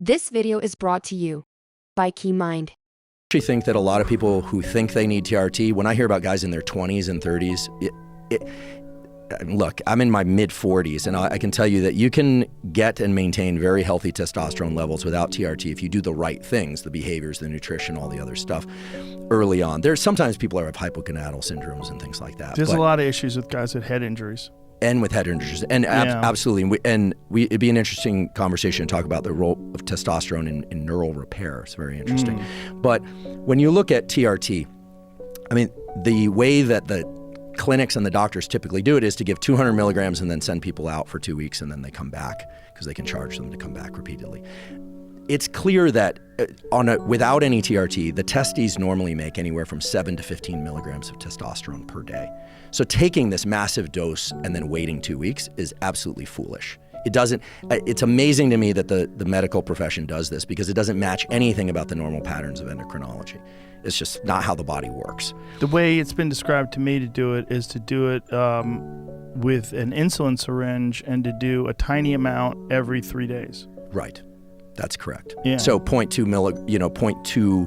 This video is brought to you by KeyMind. I actually think that a lot of people who think they need TRT, when I hear about guys in their 20s and 30s, look, I'm in my mid-40s, and I can tell you that you can get and maintain very healthy testosterone levels without TRT if you do the right things, the behaviors, the nutrition, all the other stuff early on. There's sometimes people have hypogonadal syndromes and things like that. There's a lot of issues with guys with head injuries. And with head injuries, and absolutely, it'd be an interesting conversation to talk about the role of testosterone in neural repair. It's very interesting. But when you look at TRT, I mean, the way that the clinics and the doctors typically do it is to give 200 milligrams and then send people out for 2 weeks, and then they come back because they can charge them to come back repeatedly. It's clear that without any TRT, the testes normally make anywhere from 7 to 15 milligrams of testosterone per day. So taking this massive dose and then waiting 2 weeks is absolutely foolish. It's amazing to me that the medical profession does this because it doesn't match anything about the normal patterns of endocrinology. It's just not how the body works. The way it's been described to me to do it is to do it with an insulin syringe and to do a tiny amount every 3 days. Right. That's correct. Yeah. So 0.2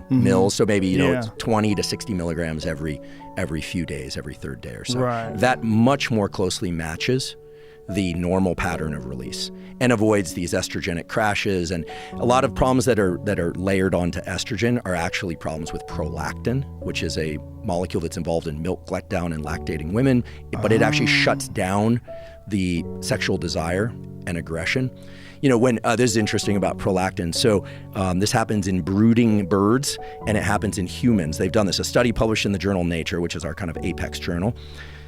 mils, so maybe 20 to 60 milligrams every few days, every third day or so. Right. That much more closely matches the normal pattern of release and avoids these estrogenic crashes. And a lot of problems that are layered onto estrogen are actually problems with prolactin, which is a molecule that's involved in milk letdown in lactating women, but it actually shuts down the sexual desire and aggression. You know, when this is interesting about prolactin. So this happens in brooding birds and it happens in humans. They've done this. A study published in the journal Nature, which is our kind of apex journal,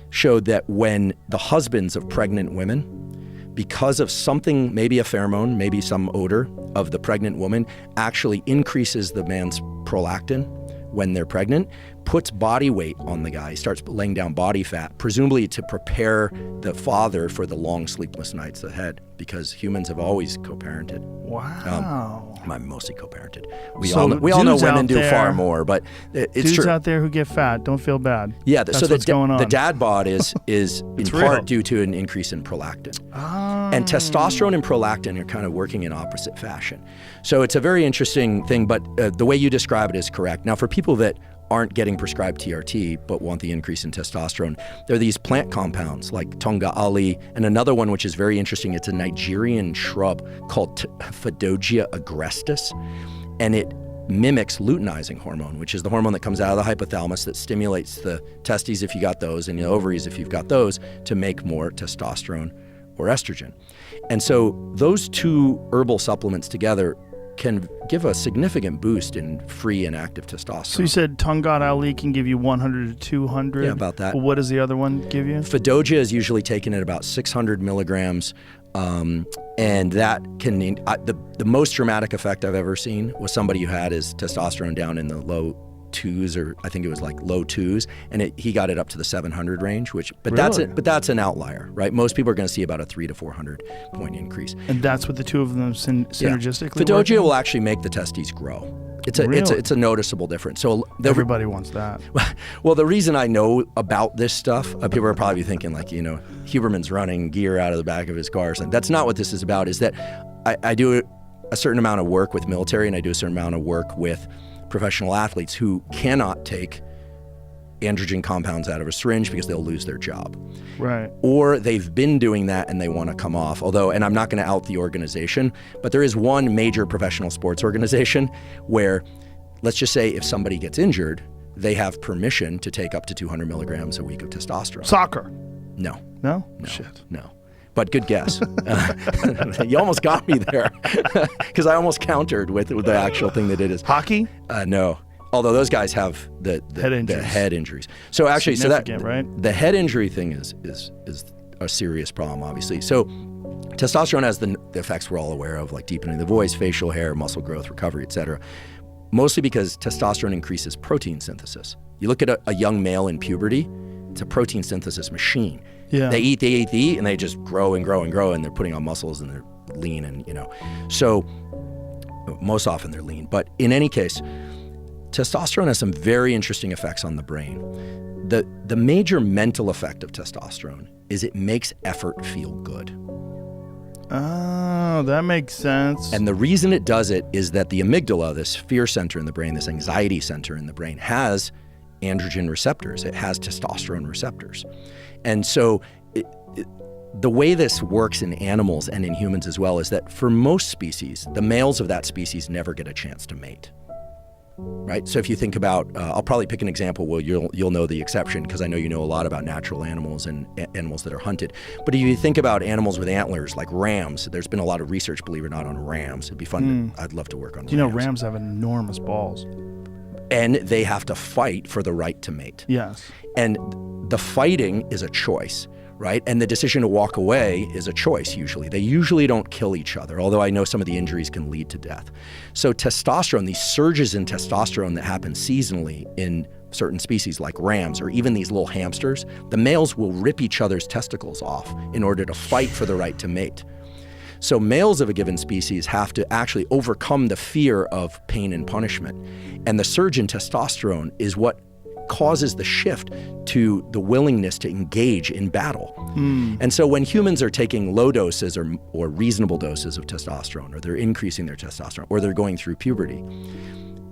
showed that when the husbands of pregnant women, because of something, maybe a pheromone, maybe some odor of the pregnant woman, actually increases the man's prolactin when they're pregnant, puts body weight on the guy, starts laying down body fat, presumably to prepare the father for the long sleepless nights ahead, because humans have always co-parented. Wow. I'm mostly co-parented. We all know women do far more, but it's dudes true. Out there who get fat, don't feel bad. Yeah, that's so what's going on. The dad bod is in part due to an increase in prolactin. And testosterone and prolactin are kind of working in opposite fashion. So it's a very interesting thing, but the way you describe it is correct. Now, for people that aren't getting prescribed TRT but want the increase in testosterone, there are these plant compounds like tonga ali and another one which is very interesting. It's a Nigerian shrub called Phaedogia agrestis, and it mimics luteinizing hormone, which is the hormone that comes out of the hypothalamus that stimulates the testes if you got those and the ovaries if you've got those to make more testosterone or estrogen. And so those two herbal supplements together can give a significant boost in free and active testosterone. So you said Tongat Ali can give you 100 to 200? Yeah, about that. Well, what does the other one give you? Phaedogia is usually taken at about 600 milligrams, and that can, the most dramatic effect I've ever seen was somebody who had his testosterone down in the low 2s, or I think it was like low 2s, and he got it up to the 700 range, but that's an outlier, right? Most people are going to see about a 300 to 400 point increase. And that's what the two of them synergistically Phaedogia will actually make the testes grow. It's a noticeable difference. So everybody wants that. Well, the reason I know about this stuff, people are probably thinking like, Huberman's running gear out of the back of his car. And that's not what this is about. Is that I do a certain amount of work with military, and I do a certain amount of work with professional athletes who cannot take androgen compounds out of a syringe because they'll lose their job. Right. Or they've been doing that and they want to come off. And I'm not going to out the organization, but there is one major professional sports organization where, let's just say if somebody gets injured, they have permission to take up to 200 milligrams a week of testosterone. Soccer? No. No? Shit. No. But good guess. You almost got me there because I almost countered with the actual thing that it is. Hockey? No. Although those guys have the head injuries. So actually, right? The head injury thing is a serious problem, obviously. So testosterone has the effects we're all aware of, like deepening the voice, facial hair, muscle growth, recovery, etc. Mostly because testosterone increases protein synthesis. You look at a young male in puberty, it's a protein synthesis machine. Yeah. They eat, and they just grow and grow and grow, and they're putting on muscles and they're lean, and So most often they're lean. But in any case, testosterone has some very interesting effects on the brain. The major mental effect of testosterone is it makes effort feel good. Oh, that makes sense. And the reason it does it is that the amygdala, this fear center in the brain, this anxiety center in the brain, has androgen receptors. It has testosterone receptors. And so the way this works in animals and in humans as well is that for most species, the males of that species never get a chance to mate. Right? So if you think about, I'll probably pick an example where you'll know the exception, because I know you know a lot about natural animals and animals that are hunted. But if you think about animals with antlers, like rams, there's been a lot of research, believe it or not, on rams. It'd be fun. I'd love to work on rams. You know, rams have enormous balls. And they have to fight for the right to mate. Yes. And the fighting is a choice. Right? And the decision to walk away is a choice usually. They usually don't kill each other, although I know some of the injuries can lead to death. So testosterone, these surges in testosterone that happen seasonally in certain species like rams or even these little hamsters, the males will rip each other's testicles off in order to fight for the right to mate. So males of a given species have to actually overcome the fear of pain and punishment. And the surge in testosterone is what causes the shift to the willingness to engage in battle. And so when humans are taking low doses or reasonable doses of testosterone, or they're increasing their testosterone, or they're going through puberty,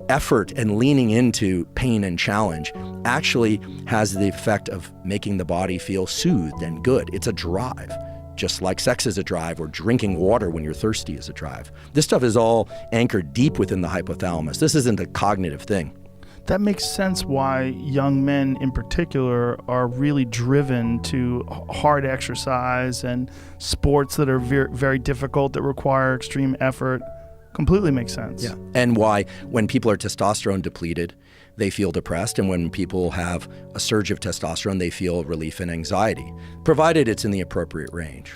effort and leaning into pain and challenge actually has the effect of making the body feel soothed and good. It's a drive. Just like sex is a drive, or drinking water when you're thirsty is a drive. This stuff is all anchored deep within the hypothalamus. This isn't a cognitive thing. That makes sense why young men in particular are really driven to hard exercise and sports that are very difficult, that require extreme effort. Completely makes sense. Yeah. And why when people are testosterone depleted, they feel depressed, and when people have a surge of testosterone, they feel relief and anxiety, provided it's in the appropriate range.